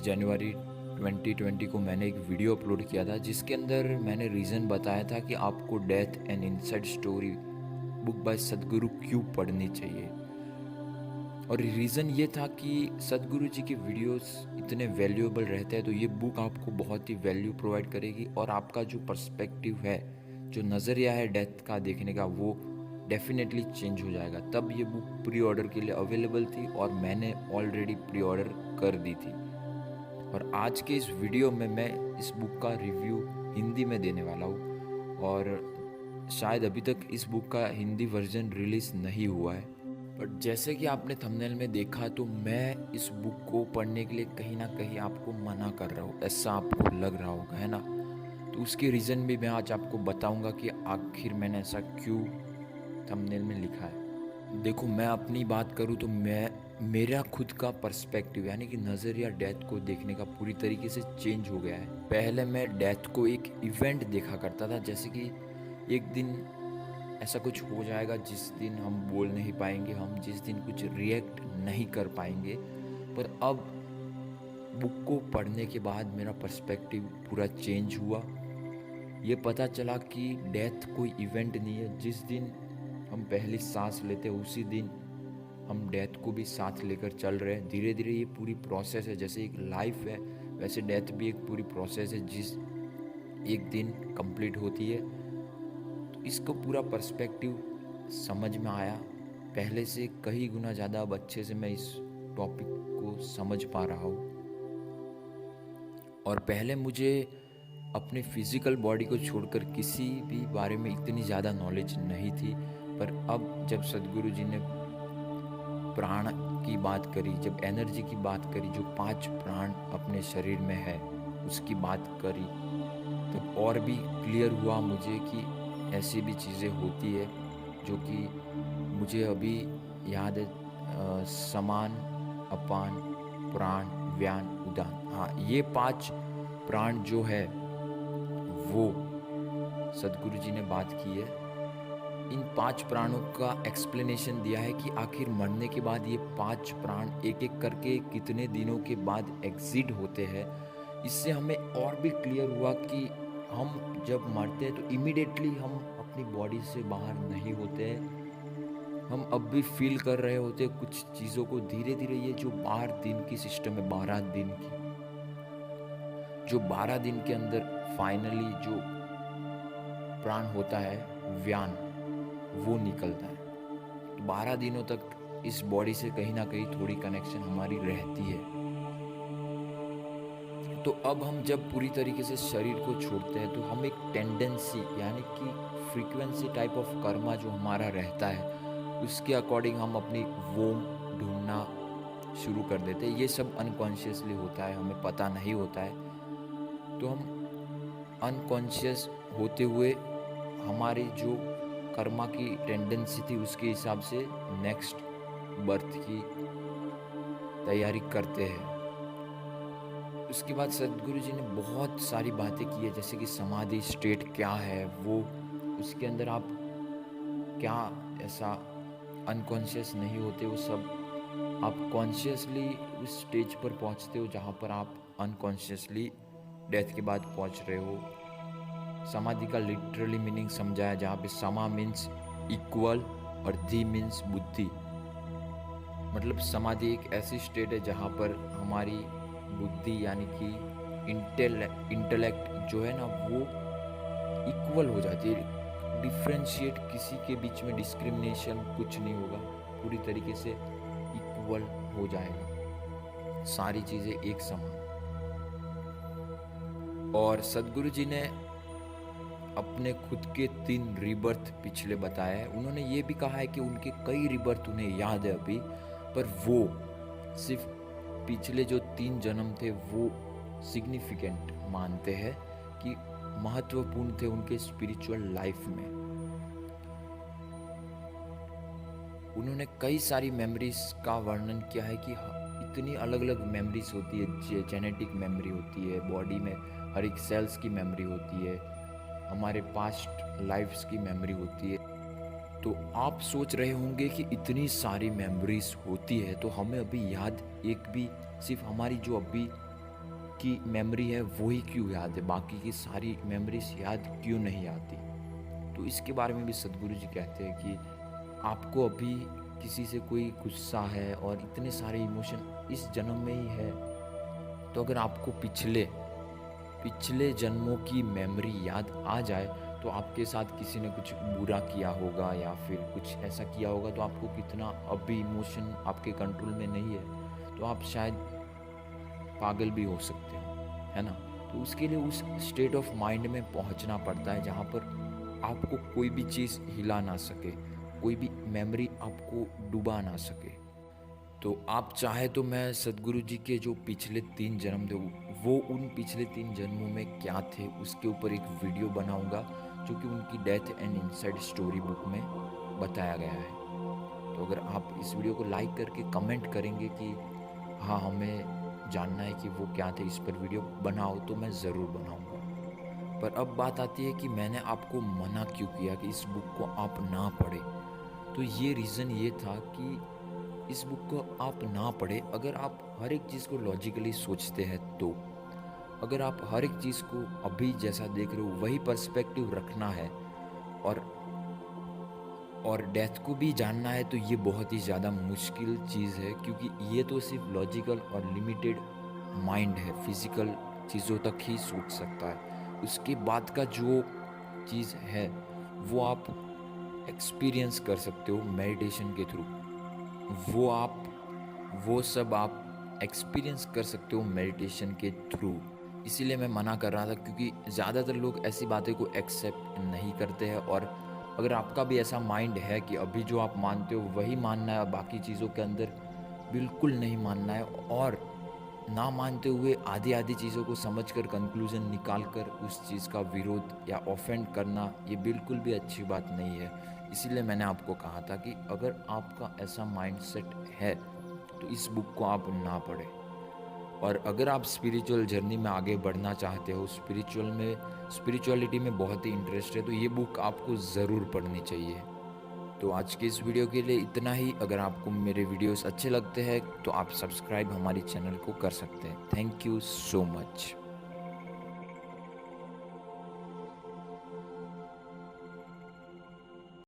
जनवरी 2020 को मैंने एक वीडियो अपलोड किया था जिसके अंदर मैंने रीज़न बताया था कि आपको death and inside story book by सदगुरु क्यों पढ़नी चाहिए। और रीज़न ये था कि सदगुरु जी के वीडियोस इतने वैल्यूएबल रहते हैं, तो ये बुक आपको बहुत ही वैल्यू प्रोवाइड करेगी और आपका जो पर्सपेक्टिव है, जो नज़रिया है डेथ का देखने का, वो डेफिनेटली चेंज हो जाएगा। तब ये बुक प्री ऑर्डर के लिए अवेलेबल थी और मैंने ऑलरेडी प्री ऑर्डर कर दी थी। और आज के इस वीडियो में मैं इस बुक का रिव्यू हिंदी में देने वाला हूँ और शायद अभी तक इस बुक का हिंदी वर्जन रिलीज़ नहीं हुआ है। बट जैसे कि आपने थंबनेल में देखा, तो मैं इस बुक को पढ़ने के लिए कहीं ना कहीं आपको मना कर रहा हूँ, ऐसा आपको लग रहा होगा, है ना। तो उसके रीज़न भी मैं आज आपको बताऊंगा कि आखिर मैंने ऐसा क्यों थंबनेल में लिखा है। देखो, मैं अपनी बात करूँ तो मेरा खुद का पर्सपेक्टिव यानी कि नज़रिया डेथ को देखने का पूरी तरीके से चेंज हो गया है। पहले मैं डेथ को एक इवेंट देखा करता था, जैसे कि एक दिन ऐसा कुछ हो जाएगा जिस दिन हम बोल नहीं पाएंगे, हम जिस दिन कुछ रिएक्ट नहीं कर पाएंगे। पर अब बुक को पढ़ने के बाद मेरा पर्सपेक्टिव पूरा चेंज हुआ। ये पता चला कि डेथ कोई इवेंट नहीं है। जिस दिन हम पहली सांस लेते हैं उसी दिन हम डेथ को भी साथ लेकर चल रहे हैं। धीरे धीरे ये पूरी प्रोसेस है, जैसे एक लाइफ है वैसे डेथ भी एक पूरी प्रोसेस है जिस एक दिन कंप्लीट होती है। तो इसको पूरा पर्सपेक्टिव समझ में आया, पहले से कई गुना ज़्यादा अब अच्छे से मैं इस टॉपिक को समझ पा रहा हूँ। और पहले मुझे अपने फिज़िकल बॉडी को छोड़कर किसी भी बारे में इतनी ज़्यादा नॉलेज नहीं थी। पर अब जब सदगुरु जी ने प्राण की बात करी, जब एनर्जी की बात करी, जो 5 प्राण अपने शरीर में है उसकी बात करी, तब और भी क्लियर हुआ मुझे कि ऐसी भी चीज़ें होती है जो कि मुझे अभी याद है। समान, अपान, प्राण, व्यान, उदान। हाँ, ये 5 प्राण जो है वो सदगुरु जी ने बात की है। इन 5 प्राणों का एक्सप्लेनेशन दिया है कि आखिर मरने के बाद ये 5 प्राण एक एक करके कितने दिनों के बाद एग्जिट होते हैं। इससे हमें और भी क्लियर हुआ कि हम जब मरते हैं तो इमीडिएटली हम अपनी बॉडी से बाहर नहीं होते हैं। हम अब भी फील कर रहे होते हैं कुछ चीज़ों को। धीरे धीरे ये जो 12 दिन की सिस्टम है, 12 दिन की, जो 12 दिन के अंदर फाइनली जो प्राण होता है, व्यान, वो निकलता है। तो 12 दिनों तक इस बॉडी से कहीं ना कहीं थोड़ी कनेक्शन हमारी रहती है। तो अब हम जब पूरी तरीके से शरीर को छोड़ते हैं तो हम एक टेंडेंसी यानी कि फ्रीक्वेंसी टाइप ऑफ कर्मा जो हमारा रहता है उसके अकॉर्डिंग हम अपनी वोम ढूंढना शुरू कर देते हैं। ये सब अनकॉन्शियसली होता है, हमें पता नहीं होता है। तो हम अनकॉन्शियस होते हुए हमारी जो कर्मा की टेंडेंसी थी उसके हिसाब से नेक्स्ट बर्थ की तैयारी करते हैं। उसके बाद सदगुरु जी ने बहुत सारी बातें की है, जैसे कि समाधि स्टेट क्या है, वो उसके अंदर आप क्या ऐसा अनकॉन्शियस नहीं होते, वो सब आप कॉन्शियसली उस स्टेज पर पहुंचते हो जहां पर आप अनकॉन्शियसली डेथ के बाद पहुंच रहे हो। समाधि का लिटरली मीनिंग समझाया, जहाँ पे समा मीन्स इक्वल और धी मीन्स बुद्धि। मतलब समाधि एक ऐसी स्टेट है जहाँ पर हमारी बुद्धि यानी कि इंटेलेक्ट जो है ना वो इक्वल हो जाती है। डिफ्रेंशिएट किसी के बीच में डिस्क्रिमिनेशन कुछ नहीं होगा, पूरी तरीके से इक्वल हो जाएगा, सारी चीज़ें एक समान। और सदगुरु जी ने अपने खुद के 3 रीबर्थ पिछले बताए हैं। उन्होंने ये भी कहा है कि उनके कई रीबर्थ उन्हें याद है अभी, पर वो सिर्फ पिछले जो 3 जन्म थे वो सिग्निफिकेंट मानते हैं कि महत्वपूर्ण थे उनके स्पिरिचुअल लाइफ में। उन्होंने कई सारी मेमोरीज का वर्णन किया है कि इतनी अलग अलग मेमोरीज होती है। जेनेटिक मेमोरी होती है, बॉडी में हर एक सेल्स की मेमोरी होती है, हमारे पास्ट लाइफ्स की मेमोरी होती है। तो आप सोच रहे होंगे कि इतनी सारी मेमोरीज होती है तो हमें अभी याद एक भी, सिर्फ हमारी जो अभी की मेमोरी है वही क्यों याद है, बाकी की सारी मेमोरीज याद क्यों नहीं आती। तो इसके बारे में भी सद्गुरु जी कहते हैं कि आपको अभी किसी से कोई गुस्सा है और इतने सारे इमोशन इस जन्म में ही है, तो अगर आपको पिछले पिछले जन्मों की मेमोरी याद आ जाए, तो आपके साथ किसी ने कुछ बुरा किया होगा या फिर कुछ ऐसा किया होगा, तो आपको कितना अभी इमोशन आपके कंट्रोल में नहीं है, तो आप शायद पागल भी हो सकते हो, है ना? तो उसके लिए उस स्टेट ऑफ माइंड में पहुंचना पड़ता है जहाँ पर आपको कोई भी चीज़ हिला ना सके, कोई भी मेमोरी आपको डुबा ना सके। तो आप चाहे तो मैं सद्गुरु जी के जो पिछले 3 जन्म थे, वो उन पिछले 3 जन्मों में क्या थे, उसके ऊपर एक वीडियो बनाऊँगा, जो कि उनकी death and inside story book में बताया गया है। तो अगर आप इस वीडियो को लाइक करके कमेंट करेंगे कि हाँ, हमें जानना है कि वो क्या थे, इस पर वीडियो बनाओ, तो मैं ज़रूर बनाऊँगा। पर अब बात आती है कि मैंने आपको मना क्यों किया कि इस बुक को आप ना पढ़ें। तो ये रीज़न ये था कि इस बुक को आप ना पढ़ें अगर आप हर एक चीज़ को लॉजिकली सोचते हैं तो। अगर आप हर एक चीज़ को अभी जैसा देख रहे हो वही पर्सपेक्टिव रखना है और डेथ को भी जानना है, तो ये बहुत ही ज़्यादा मुश्किल चीज़ है, क्योंकि ये तो सिर्फ लॉजिकल और लिमिटेड माइंड है, फिज़िकल चीज़ों तक ही सोच सकता है। उसके बाद का जो चीज़ है वो आप एक्सपीरियंस कर सकते हो मेडिटेशन के थ्रू। वो आप वो सब आप एक्सपीरियंस कर सकते हो मेडिटेशन के थ्रू। इसीलिए मैं मना कर रहा था, क्योंकि ज़्यादातर लोग ऐसी बातें को एक्सेप्ट नहीं करते हैं। और अगर आपका भी ऐसा माइंड है कि अभी जो आप मानते हो वही मानना है और बाकी चीज़ों के अंदर बिल्कुल नहीं मानना है, और ना मानते हुए आधी-आधी चीज़ों को समझकर कंक्लूज़न निकाल कर उस चीज़ का विरोध या ऑफेंड करना, ये बिल्कुल भी अच्छी बात नहीं है। इसीलिए मैंने आपको कहा था कि अगर आपका ऐसा माइंडसेट है, तो इस बुक को आप ना पढ़ें। और अगर आप स्पिरिचुअल जर्नी में आगे बढ़ना चाहते हो, स्पिरिचुअलिटी में बहुत ही इंटरेस्ट है, तो ये बुक आपको ज़रूर पढ़नी चाहिए। तो आज के इस वीडियो के लिए इतना ही। अगर आपको मेरे वीडियोस अच्छे लगते हैं तो आप सब्सक्राइब हमारी चैनल को कर सकते हैं। Thank you so much.